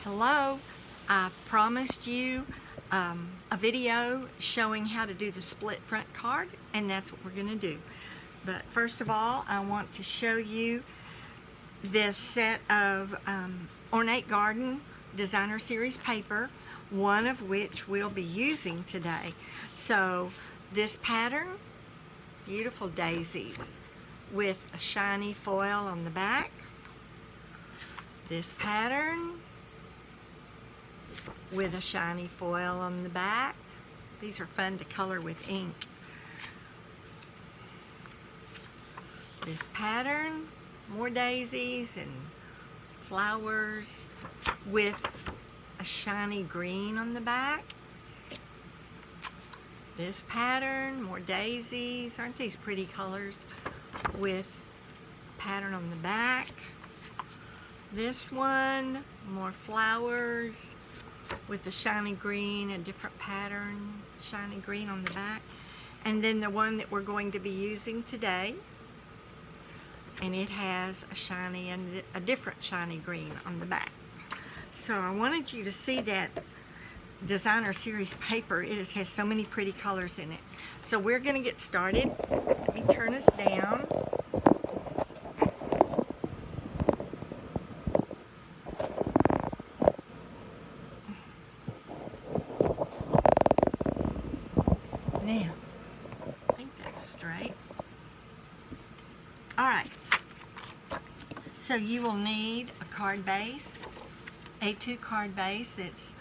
Hello, I promised you a video showing how to do the split front card, and that's what we're going to do. But first of all, I want to show you this set of Ornate Garden Designer Series paper, one of which we'll be using today. So this pattern, beautiful daisies with a shiny foil on the back. This pattern with a shiny foil on the back. These are fun to color with ink. This pattern, more daisies and flowers with a shiny green on the back. This pattern, more daisies. Aren't these pretty colors? With a pattern on the back. This one, more flowers with the shiny green, a different pattern, shiny green on the back. And then the one that we're going to be using today, and it has a shiny and a different shiny green on the back. So I wanted you to see that Designer Series paper. It has so many pretty colors in it. So we're going to get started. Let me turn this down. Now, I think that's straight. All right. So you will need a card base, A2 card base that's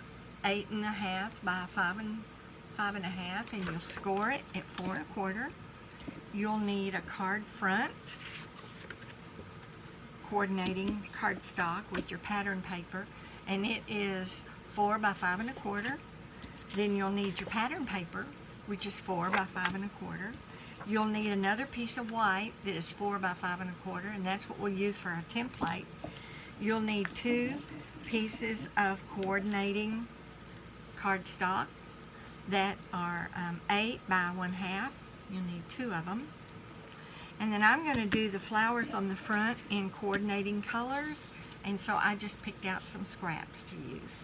8.5 by 5.5, and you'll score it at 4 1/4. You'll need a card front, coordinating cardstock with your pattern paper, and it is 4 by 5 1/4. Then you'll need your pattern paper, which is 4 by 5 1/4. You'll need another piece of white that is 4 by 5 1/4, and that's what we'll use for our template. You'll need 2 pieces of coordinating cardstock that are 8 by 1/2. You'll need 2 of them. And then I'm going to do the flowers on the front in coordinating colors, and so I just picked out some scraps to use.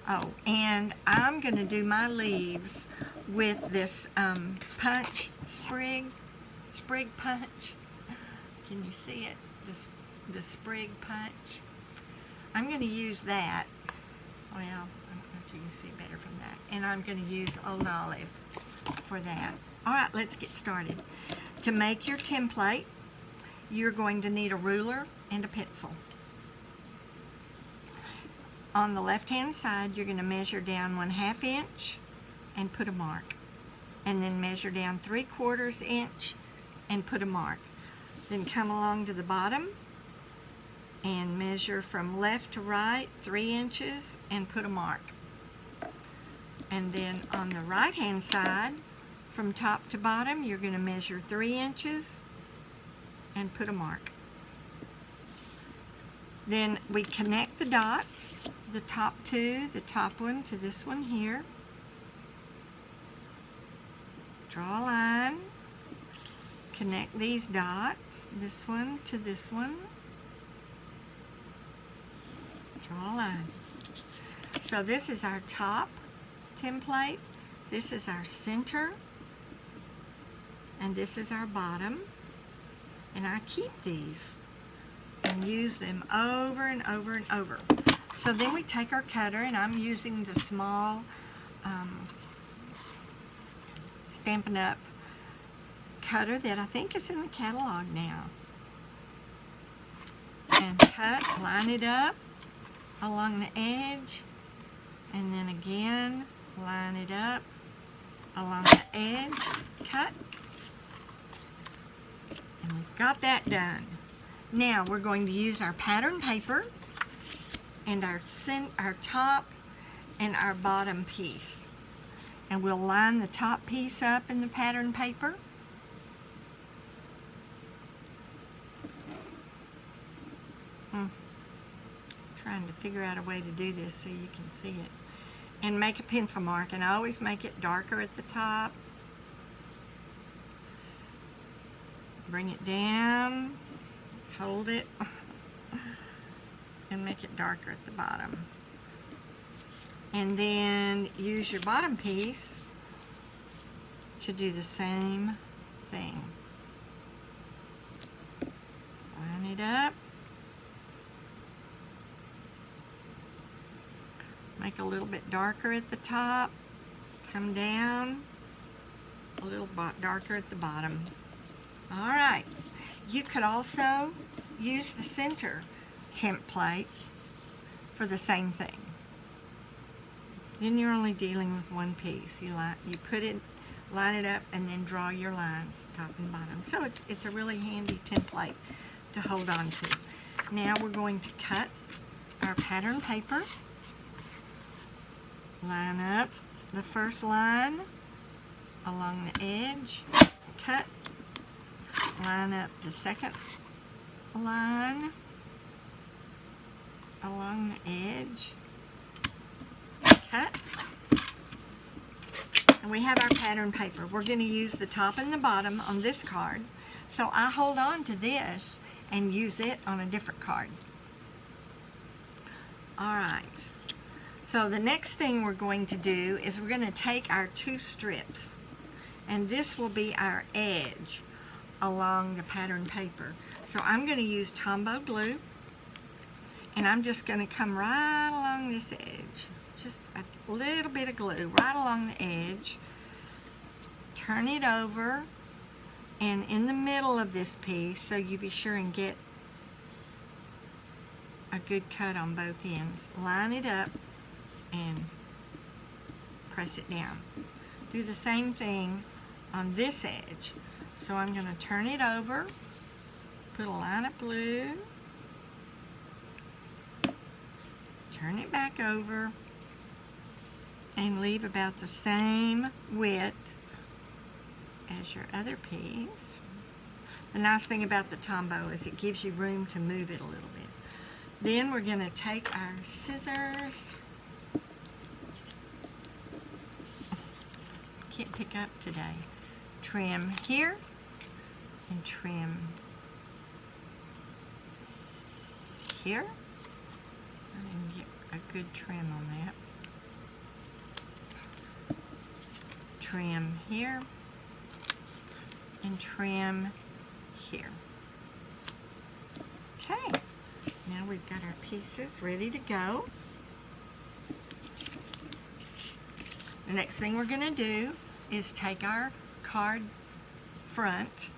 Oh, and I'm going to do my leaves with this punch sprig punch. Can you see it? The sprig punch. I'm going to use that. Well, I don't know if you can see better from that. And I'm going to use Old Olive for that. All right, let's get started. To make your template, you're going to need a ruler and a pencil. On the left-hand side, you're going to measure down 1/2 inch and put a mark. And then measure down 3/4 inch and put a mark. Then come along to the bottom and measure from left to right 3 inches and put a mark. And then on the right-hand side, from top to bottom, you're going to measure 3 inches and put a mark. Then we connect the dots, the top two, the top one to this one here. Draw a line, connect these dots, this one to this one. Draw a line. So this is our top template, this is our center, and this is our bottom. And I keep these and use them over and over and over. So then we take our cutter, and I'm using the small Stampin' Up! Cutter that I think is in the catalog now. And cut, line it up along the edge, and then again line it up along the edge, cut, and we've got that done. Now we're going to use our pattern paper and our top and our bottom piece. And we'll line the top piece up in the pattern paper. Trying to figure out a way to do this so you can see it. And make a pencil mark, and I always make it darker at the top. Bring it down, hold it, and make it darker at the bottom. And then use your bottom piece to do the same thing. Line it up. Make a little bit darker at the top. Come down. A little darker at the bottom. Alright. You could also use the center template for the same thing. Then you're only dealing with one piece. You put it, line it up, and then draw your lines top and bottom. So it's a really handy template to hold on to. Now we're going to cut our pattern paper. Line up the first line along the edge. Cut. Line up the second line along the edge. Cut. And we have our pattern paper. We're going to use the top and the bottom on this card. So I hold on to this and use it on a different card. Alright. So the next thing we're going to do is we're going to take our 2 strips. And this will be our edge along the pattern paper. So I'm going to use Tombow glue. And I'm just going to come right along this edge. Just a little bit of glue right along the edge. Turn it over. And in the middle of this piece, so you be sure and get a good cut on both ends. Line it up and press it down. Do the same thing on this edge. So I'm going to turn it over, put a line of glue, turn it back over, and leave about the same width as your other piece. The nice thing about the Tombow is it gives you room to move it a little bit. Then we're going to take our scissors. Can't pick up today. Trim here and trim here. I didn't get a good trim on that. Trim here and trim here. Okay, now we've got our pieces ready to go. The next thing we're going to do is take our card front.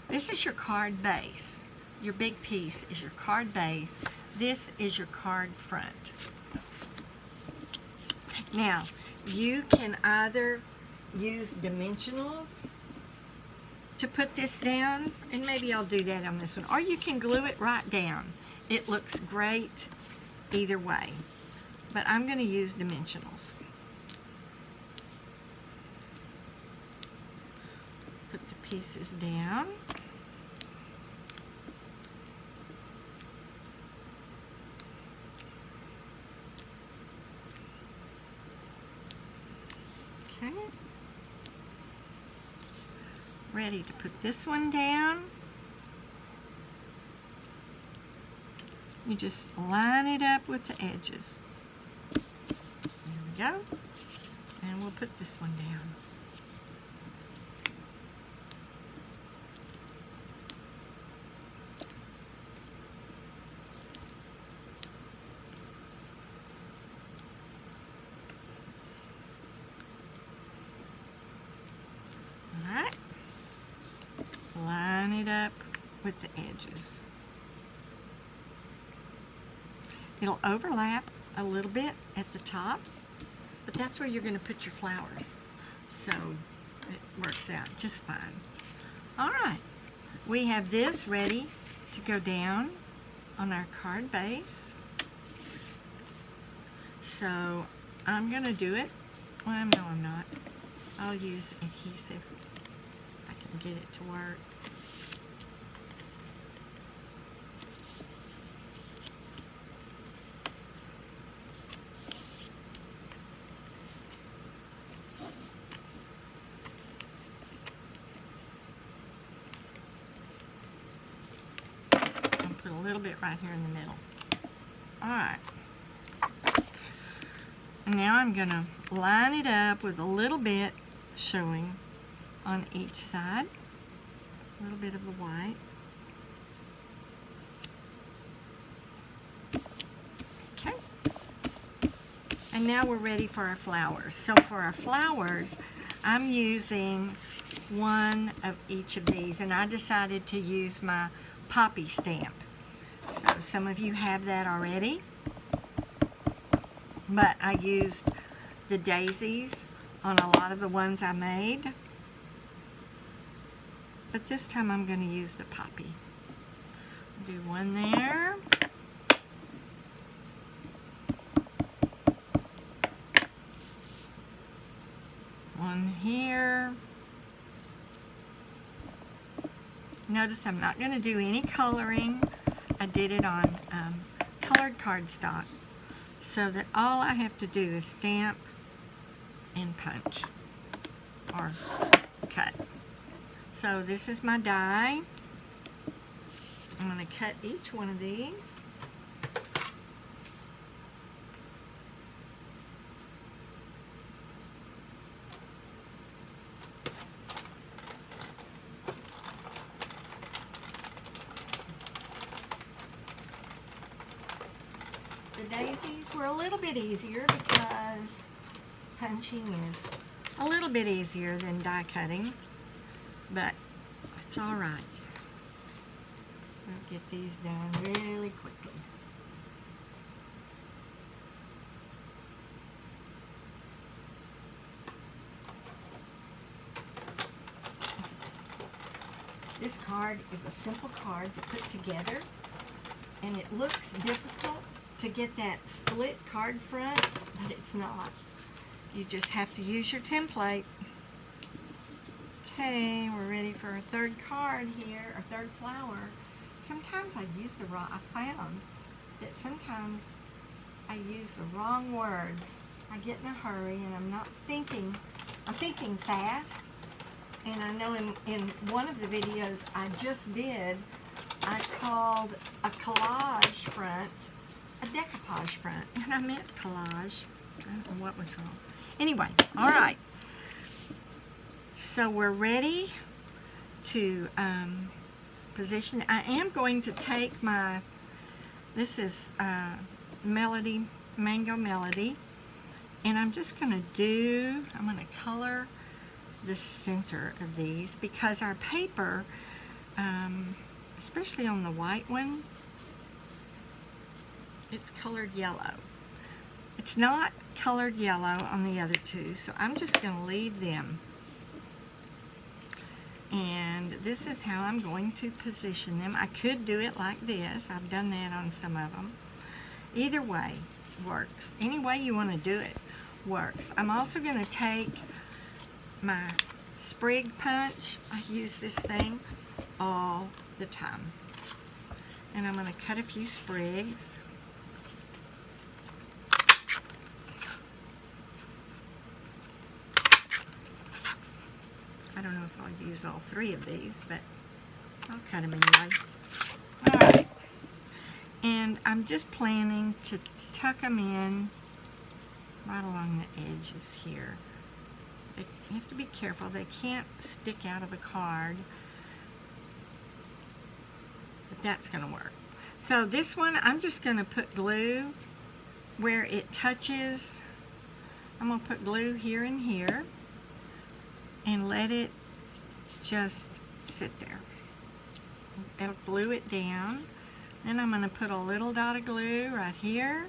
This is your card base. Your big piece is your card base. This is your card front. Now, you can either use dimensionals to put this down, and maybe I'll do that on this one, or you can glue it right down. It looks great either way, but I'm going to use dimensionals. Put the pieces down. Okay. Ready to put this one down. You just line it up with the edges. There we go. And we'll put this one down. Alright. Line it up with the edges. It'll overlap a little bit at the top, but that's where you're going to put your flowers. So it works out just fine. Alright, we have this ready to go down on our card base. So I'm going to do it. Well, no, I'm not. I'll use adhesive. I can get it to work. I'll put a little bit right here in the middle. Alright. And now I'm going to line it up with a little bit showing on each side. A little bit of the white. Okay. And now we're ready for our flowers. So for our flowers, I'm using one of each of these, and I decided to use my poppy stamp. So some of you have that already, but I used the daisies on a lot of the ones I made. But this time I'm going to use the poppy. Do one there. One here. Notice I'm not going to do any coloring. I did it on colored cardstock, so that all I have to do is stamp and punch or cut. So this is my die. I'm going to cut each one of these. The daisies were a little bit easier because punching is a little bit easier than die cutting, but it's all right. We'll get these done really quickly. This card is a simple card to put together, and it looks difficult to get that split card front, but it's not. You just have to use your template. Okay, we're ready for our third card here, our third flower. Sometimes I use the wrong, I found that sometimes I use the wrong words. I get in a hurry and I'm thinking fast. And I know in one of the videos I just did, I called a collage front a decoupage front, and I meant collage. I don't know what was wrong. Anyway, all right. So we're ready to position. I am going to take my, this is Melody, Mango Melody, and I'm just going to color the center of these because our paper, especially on the white one, it's colored yellow. It's not colored yellow on the other two, so I'm just going to leave them. And this is how I'm going to position them. I could do it like this. I've done that on some of them. Either way works. Any way you want to do it works. I'm also going to take my sprig punch. I use this thing all the time. And I'm going to cut a few sprigs. I don't know if I'll use all three of these, but I'll cut them anyway. Alright. And I'm just planning to tuck them in right along the edges here. You have to be careful. They can't stick out of the card. But that's going to work. So this one, I'm just going to put glue where it touches. I'm going to put glue here and here and let it just sit there. It'll glue it down. Then I'm going to put a little dot of glue right here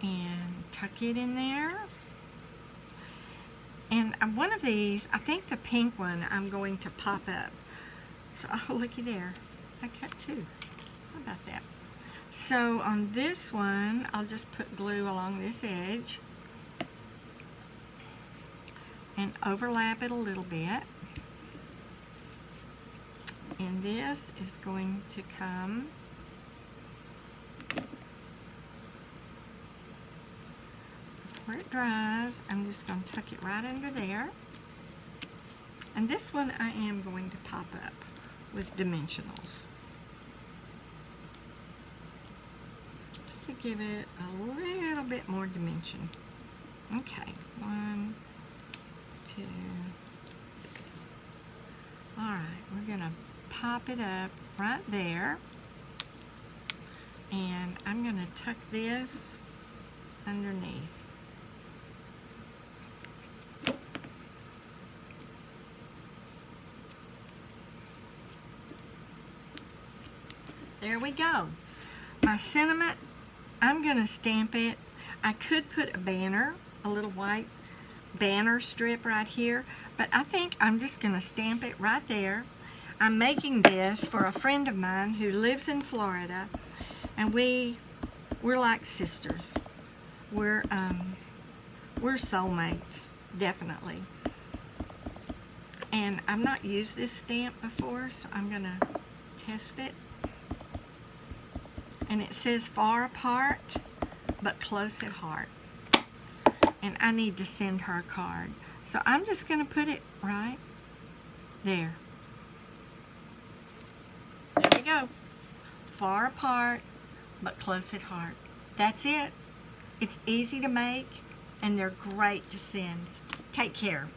and tuck it in there. And one of these, I think the pink one, I'm going to pop up. So, oh, looky there. I cut two. How about that? So on this one, I'll just put glue along this edge and overlap it a little bit. And this is going to come before it dries. I'm just going to tuck it right under there. And this one I am going to pop up with dimensionals. give it a little bit more dimension. Okay, 1, 2. All right, we're gonna pop it up right there. And I'm gonna tuck this underneath. There we go. My sentiment, I'm gonna stamp it. I could put a banner, a little white banner strip right here, but I think I'm just gonna stamp it right there. I'm making this for a friend of mine who lives in Florida, and we're like sisters. We're soulmates, definitely. And I've not used this stamp before, so I'm gonna test it. And it says far apart, but close at heart. And I need to send her a card. So I'm just gonna put it right there. There we go. Far apart, but close at heart. That's it. It's easy to make, and they're great to send. Take care.